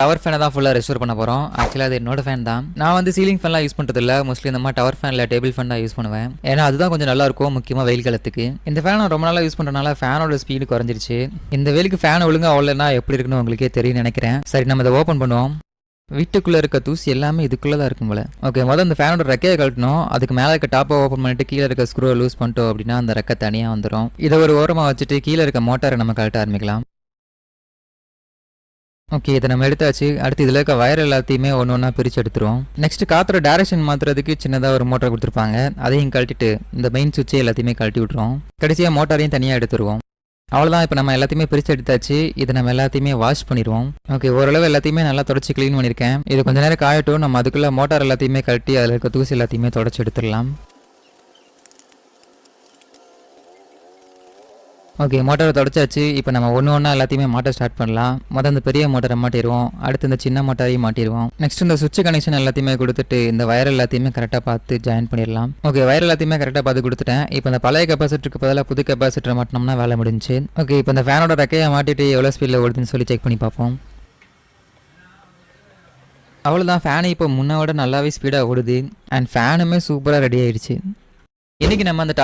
Tower ஃபேனை தான் ஃபுல்லாக ரெஸ்டோர் பண்ண போகிறோம். ஆக்சுவலாக அது என்னோட ஃபேன் தான். நான் வந்து சீலிங் ஃபேன்லாம் யூஸ் பண்ணுறது இல்லை. மோஸ்ட்லி இந்த மாதிரி டவர் ஃபேனில் டேபிள் ஃபேன் தான் யூஸ் பண்ணுவேன். ஏன்னா அதுதான் கொஞ்சம் நல்லா இருக்கும், முக்கியமாக வெயில் காலத்துக்கு. இந்த ஃபேனை நான் ரொம்ப நாளாக யூஸ் பண்ணுறதுனால ஃபேனோட ஸ்பீடு குறைஞ்சிருச்சு. இந்த வெயிலுக்கு ஃபேன் ஒழுங்காக அவ்வளோனா எப்படி இருக்குன்னு உங்களுக்கே தெரியும் நினைக்கிறேன். சரி, நம்ம இதை ஓப்பன் பண்ணுவோம். வீட்டுக்குள்ளே இருக்க தூசி எல்லாமே இதுக்குள்ளே தான் இருக்கும் போல. ஓகே, முதல்ல இந்த ஃபேனோட ரெக்கையை கழட்டணும். அதுக்கு மேலே இருக்க டாப்பை ஓப்பன் பண்ணிட்டு கீழே இருக்க ஸ்க்ரூவை லூஸ் பண்ணிட்டோம் அப்படின்னா அந்த ரெக்கை தனியாக வந்துடும். இதை ஒரு ஓரமாக வச்சுட்டு கீழே இருக்க மோட்டாரை நம்ம கழட்ட ஆரம்பிக்கலாம். ஓகே, இதை நம்ம எடுத்தாச்சு. அடுத்து இதில் இருக்க வயர் எல்லாத்தையுமே ஒன்று ஒன்றா பிரித்து எடுத்துருவோம். நெக்ஸ்ட் காற்றுற டைரக்ஷன் மாற்றுறதுக்கு சின்னதாக ஒரு மோட்டார் கொடுத்துருப்பாங்க. அதையும் கழட்டிட்டு இந்த மெயின் சுவிட்சை எல்லாத்தையுமே கழட்டி விட்ருவோம். கடைசியாக மோட்டாரையும் தனியாக எடுத்துருவோம். அவ்வளோதான், இப்போ நம்ம எல்லாத்தையுமே பிரித்து எடுத்தாச்சு. இதை நம்ம எல்லாத்தையுமே வாஷ் பண்ணிடுவோம். ஓகே, ஓரளவு எல்லாத்தையுமே நல்லா தொடச்சி க்ளீன் பண்ணியிருக்கேன். இது கொஞ்சம் நேரம் காயட்டும். நம்ம அதுக்குள்ளே மோட்டார் எல்லாத்தையுமே கழட்டி அதில் இருக்க தூசி எல்லாத்தையுமே தொடச்சி எடுத்துடலாம். ஓகே, மோட்டாரை தொடச்சாச்சு. இப்போ நம்ம ஒன்று ஒன்றா எல்லாத்தையுமே மாட்ட ஸ்டார்ட் பண்ணலாம். முதல் இந்த பெரிய மோட்டரை மாட்டிடுவோம். அடுத்து இந்த சின்ன மோட்டாரையும் மாட்டிடுவோம். நெக்ஸ்ட் இந்த சுவிட்ச் கனெக்ஷன் எல்லாத்தையுமே கொடுத்துட்டு இந்த வயர் எல்லாத்தையுமே கரெக்டாக பார்த்து ஜாயின் பண்ணிடலாம். ஓகே, வயர் எல்லாத்தையுமே கரெக்டாக பார்த்து கொடுத்துட்டேன். இப்போ இந்த பழைய கெப்பாசிட்டருக்கு பதிலாக புது கெப்பாசிட்டரை மாட்டினோம்னா வேலை முடிஞ்சு. ஓகே, இப்போ இந்த ஃபேனோட ரெக்கையை மாட்டிட்டு எவ்வளோ ஸ்பீடில் ஓடுதுன்னு சொல்லி செக் பண்ணி பார்ப்போம். அவ்வளோதான், ஃபேனு இப்போ முன்ன விட நல்லாவே ஸ்பீடாக ஓடுது. அண்ட் ஃபேனுமே சூப்பராக ரெடி ஆயிடுச்சு. இன்றைக்கி நம்ம அந்த